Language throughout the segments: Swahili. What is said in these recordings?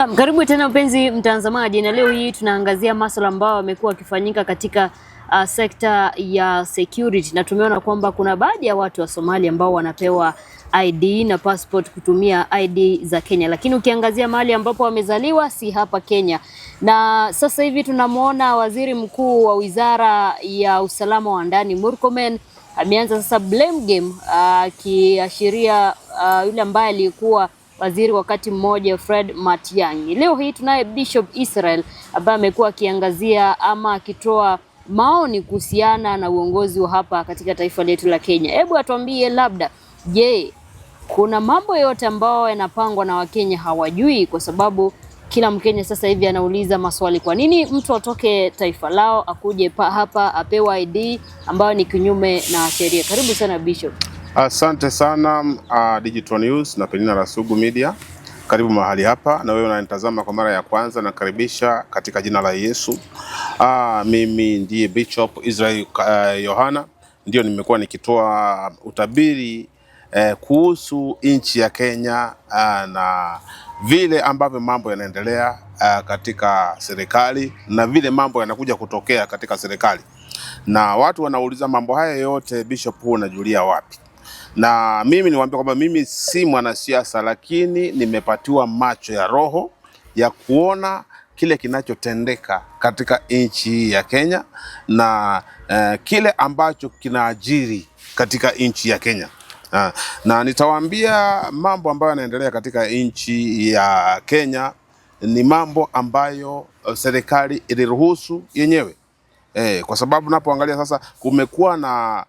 Karibu tena mpenzi mtazamaji, na leo hii tunaangazia masuala ambayo yamekuwa yakifanyika katika sekta ya security, na tumeona kwamba kuna baadhi ya watu wa Somalia ambao wanapewa ID na passport kutumia ID za Kenya, lakini ukiangazia mahali ambapo wamezaliwa si hapa Kenya. Na sasa hivi tunamwona waziri mkuu wa wizara ya usalama wa ndani Murkomen ameanza sasa blame game, akiashiria yule ambaye alikuwa waziri wakati mmoja Fred Matiang'i. Leo hii tunaye Bishop Israel ambaye amekuwa akiangazia ama akitoa maoni kuhusiana na uongozi wa hapa katika taifa letu la Kenya. Hebu atuambie labda, je, kuna mambo yote ambayo yanapangwa na Wakenya hawajui? Kwa sababu kila Mkenya sasa hivi anauliza maswali, kwa nini mtu atoke taifa lao akuje hapa apewe ID ambayo ni kinyume na sheria? Karibu sana Bishop. Asante sana Digital News na Penina Rasugu Media. Karibu mahali hapa, na wewe unanitazama kwa mara ya kwanza, na karibisha katika jina la Yesu. Mimi ndiye Bishop Israel Yohana, ndio nimekuwa nikitoa utabiri kuhusu nchi ya Kenya na vile ambavyo mambo yanaendelea katika serikali na vile mambo yanakuja kutokea katika serikali. Na watu wanauliza mambo haya yote, Bishop, huu unajulia wapi? Na mimi niwaambia kwamba mimi si mwanasiasa, lakini nimepatiwa macho ya roho ya kuona kile kinachotendeka katika nchi ya Kenya na kile ambacho kinaajiri katika nchi ya Kenya. Na nitawaambia mambo ambayo yanaendelea katika nchi ya Kenya ni mambo ambayo serikali iliruhusu yenyewe. Kwa sababu napoangalia sasa kumekuwa na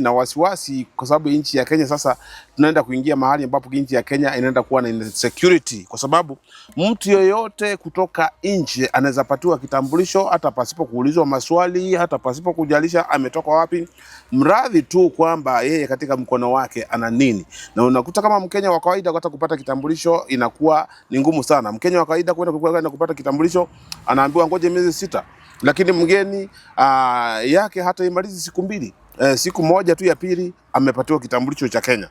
na wasiwasi, kwa sababu nchi ya Kenya sasa tunaenda kuingia mahali ambapo nchi ya Kenya inaenda kuwa na insecurity, kwa sababu mtu yoyote kutoka nje anaweza patiwa kitambulisho hata pasipo kuulizwa maswali, hata pasipo kujalisha ametoka wapi, mradhi tu kwamba yeye katika mkono wake ana nini. Na unakuta kama Mkenya wa kawaida hata kupata kitambulisho inakuwa ni ngumu sana. Mkenya wa kawaida kwenda kupata kitambulisho anaambiwa ngoje miezi 6. Lakini mgeni yake hata imalizi siku 2, siku moja tu ya pili amepatiwa kitambulisho cha Kenya.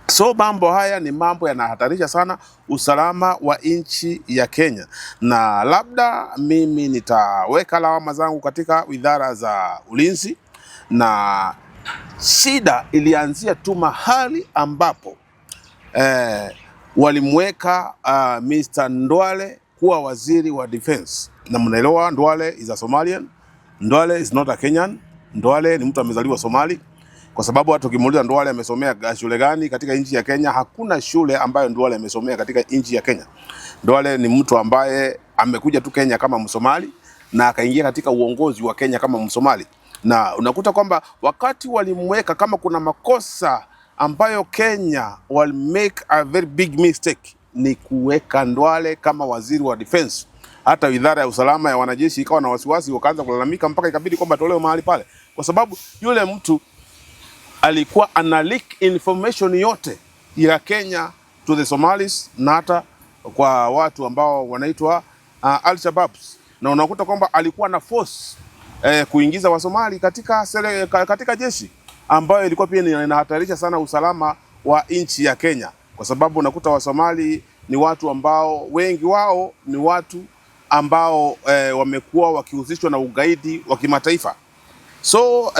So mambo haya ni mambo yanahatarisha sana usalama wa nchi ya Kenya, na labda mimi nitaweka lawama zangu katika widhara za ulinzi. Na shida ilianzia tu mahali ambapo walimweka Mr. Ndwale kuwa waziri wa defense. Na mnaelewa Ndwale is a Somalian. Ndwale is not a Kenyan. Ndwale ni mtu amezaliwa Somali, kwa sababu hata ukimuuliza Ndwale amesomea shule gani katika nchi ya Kenya, hakuna shule ambayo Ndwale amesomea katika nchi ya Kenya. Ndwale ni mtu ambaye amekuja tu Kenya kama Msomali na akaingia katika uongozi wa Kenya kama Msomali. Na unakuta kwamba wakati walimweka, kama kuna makosa ambayo Kenya will make a very big mistake, ni kuweka Ndwale kama waziri wa defense. Hata idara ya usalama ya wanajeshi ikawa na wasiwasi, wakaanza kulalamika mpaka ikabidi kwamba tolewe mahali pale, kwa sababu yule mtu alikuwa ana leak information yote ya Kenya to the Somalis na hata kwa watu ambao wanaitwa Al-Shabaabs. Na unakuta kwamba alikuwa na force kuingiza Wasomali katika jeshi, ambayo ilikuwa pia inahatarisha sana usalama wa nchi ya Kenya, kwa sababu unakuta Wasomali ni watu ambao wengi wao ni watu ambao wamekuwa wakihusishwa na ugaidi wa kimataifa. So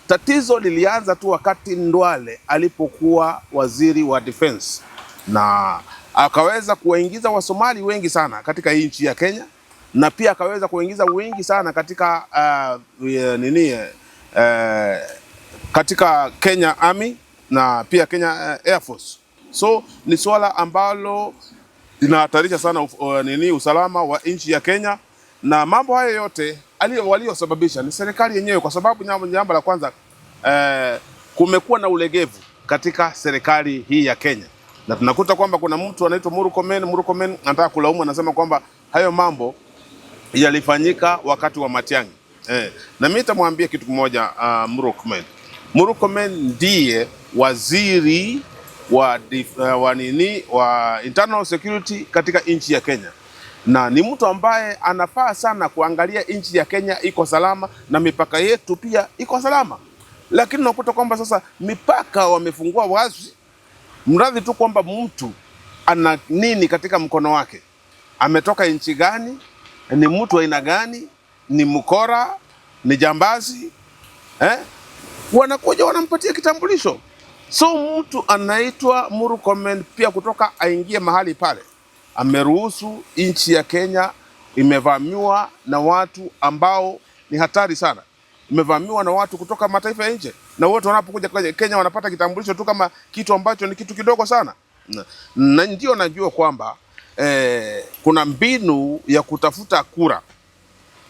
tatizo lilianza tu wakati Ndwale alipokuwa waziri wa defense, na akaweza kuwaingiza Wasomali wengi sana katika nchi ya Kenya, na pia akaweza kuwaingiza wengi sana katika katika Kenya Army na pia Kenya Air Force. So ni swala ambalo linahatarisha sana usalama wa nchi ya Kenya, na mambo haya yote waliosababisha ni serikali yenyewe, kwa sababu jambo la kwanza, kumekuwa na ulegevu katika serikali hii ya Kenya. Na tunakuta kwamba kuna mtu anaitwa Murkomen anataka kulaumu, anasema kwamba hayo mambo yalifanyika wakati wa Matiang'i. Na mimi nitamwambia kitu kimoja, Murkomen ndiye waziri wa internal security katika nchi ya Kenya, na ni mtu ambaye anafaa sana kuangalia nchi ya Kenya iko salama na mipaka yetu pia iko salama. Lakini unakuta kwamba sasa mipaka wamefungua wazi, mradhi tu kwamba mtu ana nini katika mkono wake, ametoka nchi gani, ni mtu aina gani, ni mkora, ni jambazi wanakuja wanampatia kitambulisho. So mtu anaitwa Murkomen pia kutoka aingie mahali pale, ameruhusu nchi ya Kenya imevamiwa na watu ambao ni hatari sana. Imevamiwa na watu kutoka mataifa ya nje, na wote wanapokuja Kenya wanapata kitambulisho tu kama kitu ambacho ni kitu kidogo sana. Na ndio najua kwamba kuna mbinu ya kutafuta kura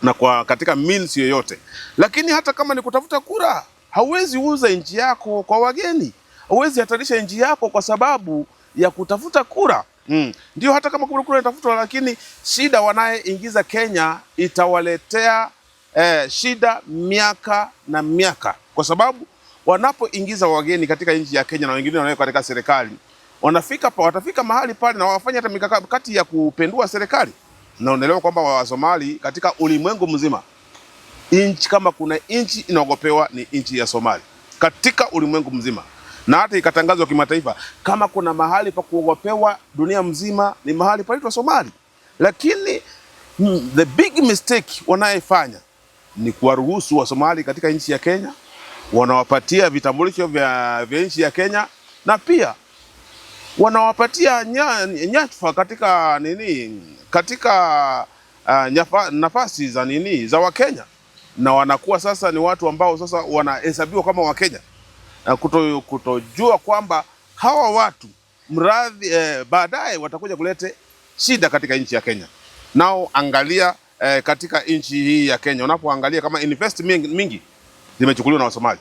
na katika means yoyote, lakini hata kama ni kutafuta kura, hauwezi uza nchi yako kwa wageni, hauwezi hatarisha nchi yako kwa sababu ya kutafuta kura. Ndio hata kama kura inatafutwa, lakini shida wanayeingiza Kenya itawaletea shida miaka na miaka, kwa sababu wanapoingiza wageni katika nchi ya Kenya na wengine wanaweka katika serikali, watafika mahali pale na wafanya hata mikakati ya kupendua serikali. Na unaelewa kwamba Wasomali katika ulimwengu mzima, nchi kama kuna nchi inaogopewa ni nchi ya Somali katika ulimwengu mzima, na hata ikatangazwa kimataifa kama kuna mahali pa kuogopewa dunia mzima ni mahali panaitwa Somali. Lakini the big mistake wanayefanya ni kuwaruhusu wa Somali katika nchi ya Kenya, wanawapatia vitambulisho vya nchi ya Kenya, na pia wanawapatia nyadhifa katika nafasi za za Wakenya, na wanakuwa sasa ni watu ambao sasa wanahesabiwa kama Wakenya, kutojua kwamba hawa watu baadaye watakuja kulete shida katika nchi ya Kenya. Nao angalia katika nchi hii ya Kenya, unapoangalia kama investment mingi zimechukuliwa na Wasomali,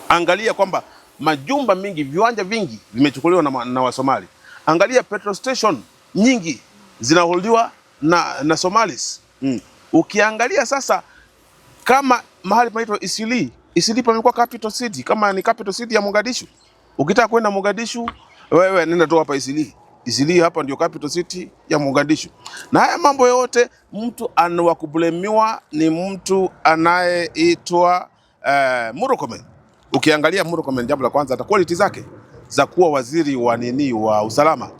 angalia kwamba majumba mingi, viwanja vingi vimechukuliwa na Wasomali. Angalia petrol station nyingi zinaholdiwa na Somalis. Ukiangalia sasa kama mahali panaitwa Isili pamekuwa capital city, kama ni capital city ya Mogadishu. Ukitaka kwenda Mogadishu, wewe nenda tu hapa Isili hapa ndio capital city ya Mogadishu. Na haya mambo yote mtu anawakublemiwa ni mtu anayeitwa Murkomen. Ukiangalia Murkomen, jambo la kwanza, hata quality zake za kuwa waziri wa usalama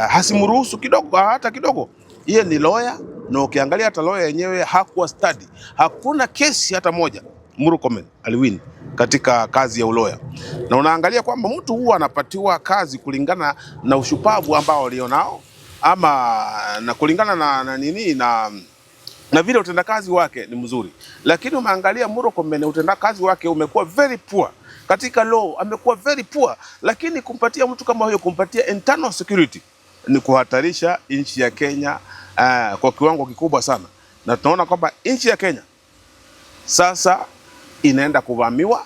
hasimruhusu hata kidogo. Yeye ni lawyer, na ukiangalia hata lawyer yenyewe hakuwa study. Hakuna kesi hata moja Murkomen aliwin katika kazi ya uloya. Na unaangalia kwamba mtu huwa anapatiwa kazi kulingana na ushupavu ambao alionao, ama na kulingana na vile utendakazi wake ni mzuri. Lakini umeangalia Murkomen, utendakazi wake umekuwa very poor katika law, amekuwa very poor. Lakini kumpatia mtu kama huyo, kumpatia internal security, ni kuhatarisha nchi ya Kenya kwa kiwango kikubwa sana. Na tunaona kwamba nchi ya Kenya sasa inaenda kuvamiwa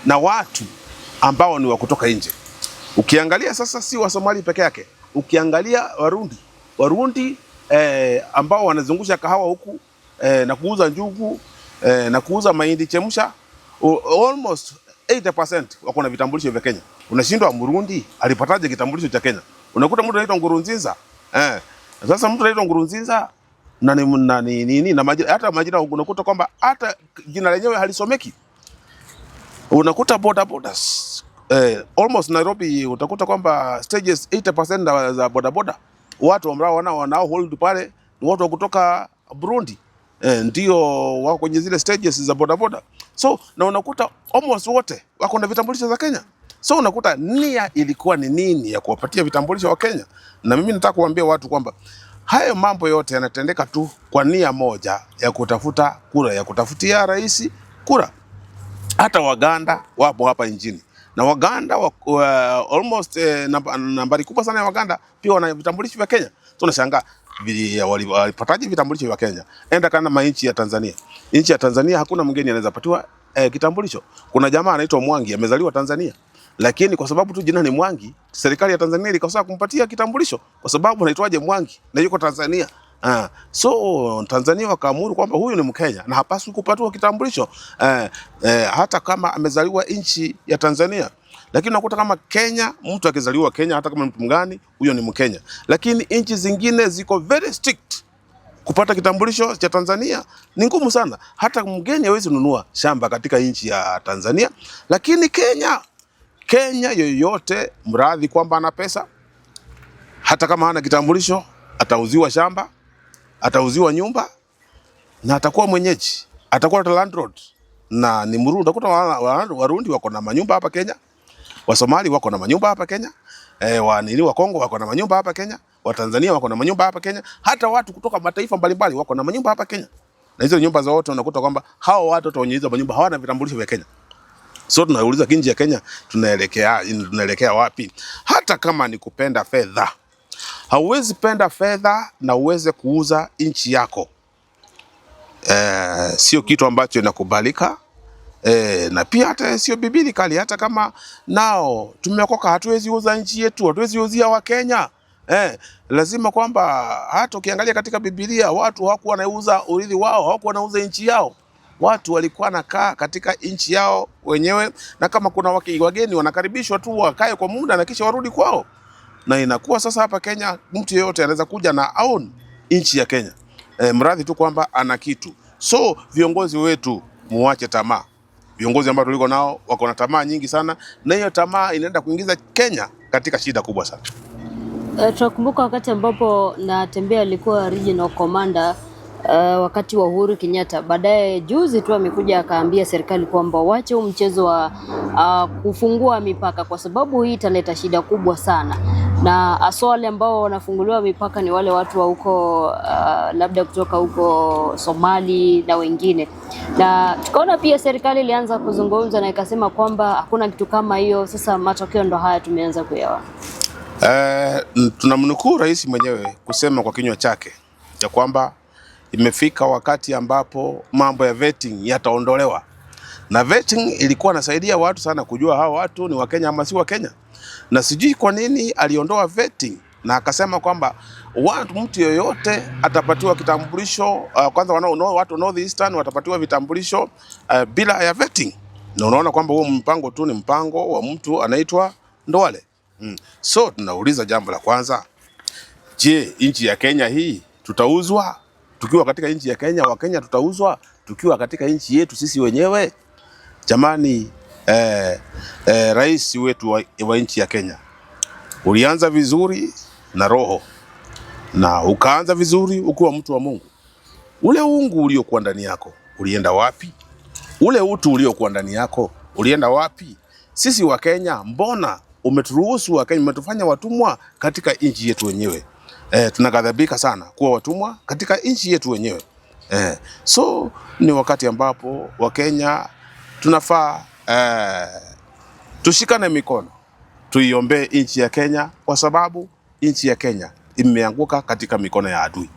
na watu ambao ni wa kutoka nje. Ukiangalia sasa si wa Somali peke yake, ukiangalia Warundi ambao wanazungusha kahawa huku na kuuza njugu na kuuza mahindi chemsha, almost 80% wako na vitambulisho vya Kenya. Unashindwa Murundi alipataje kitambulisho cha Kenya? Unakuta mtu anaitwa Ngurunziza. Sasa mtu anaitwa Ngurunziza na majina, hata majina unakuta kwamba hata jina lenyewe halisomeki. Unakuta bodabodas almost Nairobi, utakuta kwamba stages 80% za bodaboda watu ambao wanao hold pale ni watu wa kutoka Burundi, ndio wako kwenye zile stages za bodaboda. So na unakuta almost wote wako na vitambulisho za Kenya. So unakuta nia ilikuwa ni nini ya kuwapatia vitambulisho wa Kenya. Na mimi nataka kuambia watu kwamba hayo mambo yote yanatendeka tu kwa nia moja ya kutafuta kura, ya kutafutia rais kura. Hata Waganda wapo hapa nchini, na Waganda almost nambari kubwa sana ya Waganda pia wana vitambulisho vya Kenya. Tunashangaa walipataje vitambulisho vya Kenya? Enda kama nchi ya Tanzania. Nchi ya Tanzania hakuna mgeni anaweza patiwa kitambulisho. Kuna jamaa anaitwa Mwangi, amezaliwa Tanzania, lakini kwa sababu tu jina ni Mwangi, serikali ya Tanzania ilikosa kumpatia kitambulisho kwa sababu anaitwaje Mwangi na yuko Tanzania. So Tanzania wakaamuru kwamba huyu ni Mkenya na hapaswi kupatiwa kitambulisho hata kama amezaliwa nchi ya Tanzania. Lakini unakuta kama Kenya, mtu akizaliwa Kenya hata kama mtu mgani, huyo ni Mkenya. Lakini nchi zingine ziko very strict. Kupata kitambulisho cha Tanzania ni ngumu sana. Hata mgeni hawezi nunua shamba katika nchi ya Tanzania. Lakini Kenya yoyote mradhi kwamba ana pesa, Hata kama hana kitambulisho, atauziwa shamba, atauziwa nyumba na atakuwa mwenyeji, atakuwa landlord na ni Mrundi. Utakuta Warundi wako na manyumba hapa Kenya, Wasomali wako na manyumba hapa Kenya, wa Kongo wako na manyumba hapa Kenya, wa Tanzania wako na manyumba hapa Kenya, hata watu kutoka mataifa mbalimbali wako na manyumba hapa Kenya. Na hizo nyumba zote unakuta kwamba hao watu wenye hizo manyumba hawana vitambulisho vya Kenya. So tunauliza nchi ya Kenya tunaelekea wapi? Hata kama ni kupenda fedha, hauwezi penda fedha na uweze kuuza nchi yako. Sio kitu ambacho inakubalika. Na pia hata sio biblikali. Hata kama nao tumeokoka, hatuwezi uza nchi yetu, hatuwezi uzia wa Kenya. Lazima kwamba hata ukiangalia katika Biblia, watu hawakuwa wanauza urithi wao, hawakuwa wanauza nchi yao. Watu walikuwa nakaa katika nchi yao wenyewe, na kama kuna wageni wanakaribishwa tu wakae kwa muda na kisha warudi kwao. Na inakuwa sasa hapa Kenya mtu yeyote anaweza kuja na own nchi ya Kenya, mradi tu kwamba ana kitu. So viongozi wetu muache tamaa. Viongozi ambao tuliko nao wako na tamaa nyingi sana, na hiyo tamaa inaenda kuingiza Kenya katika shida kubwa sana. Tunakumbuka wakati ambapo Natembeya alikuwa regional commander wakati wa Uhuru Kenyatta. Baadaye juzi tu amekuja akaambia serikali kwamba waache huu mchezo wa kufungua mipaka, kwa sababu hii italeta shida kubwa sana, na aswa wale ambao wanafunguliwa mipaka ni wale watu wa huko labda kutoka huko Somali na wengine. Na tukaona pia serikali ilianza kuzungumza na ikasema kwamba hakuna kitu kama hiyo. Sasa matokeo ndo haya tumeanza kuyaona. Tunamnukuu rais mwenyewe kusema kwa kinywa chake ya kwamba imefika wakati ambapo mambo ya vetting yataondolewa. Na vetting ilikuwa nasaidia watu sana kujua hao watu ni Wakenya ama si Wakenya. Na sijui kwa nini aliondoa vetting na akasema kwamba mtu yoyote atapatiwa kitambulisho. Kwanza watu North Eastern watapatiwa vitambulisho bila ya vetting. Na unaona kwamba huo mpango tu ni mpango wa mtu anaitwa Ndwale. So tunauliza jambo la kwanza, je, nchi ya Kenya hii tutauzwa tukiwa katika nchi ya Kenya? Wakenya tutauzwa tukiwa katika nchi yetu sisi wenyewe? Jamani, rais wetu wa nchi ya Kenya, ulianza vizuri na roho na ukaanza vizuri ukiwa mtu wa Mungu. Ule uungu uliokuwa ndani yako ulienda wapi? Ule utu uliokuwa ndani yako ulienda wapi? Sisi wa Kenya, mbona umeturuhusu wa Kenya, umetufanya watumwa katika nchi yetu wenyewe? Tunaghadhabika sana kuwa watumwa katika nchi yetu wenyewe. So ni wakati ambapo Wakenya tunafaa tushikane mikono, tuiombee nchi ya Kenya, kwa sababu nchi ya Kenya imeanguka katika mikono ya adui.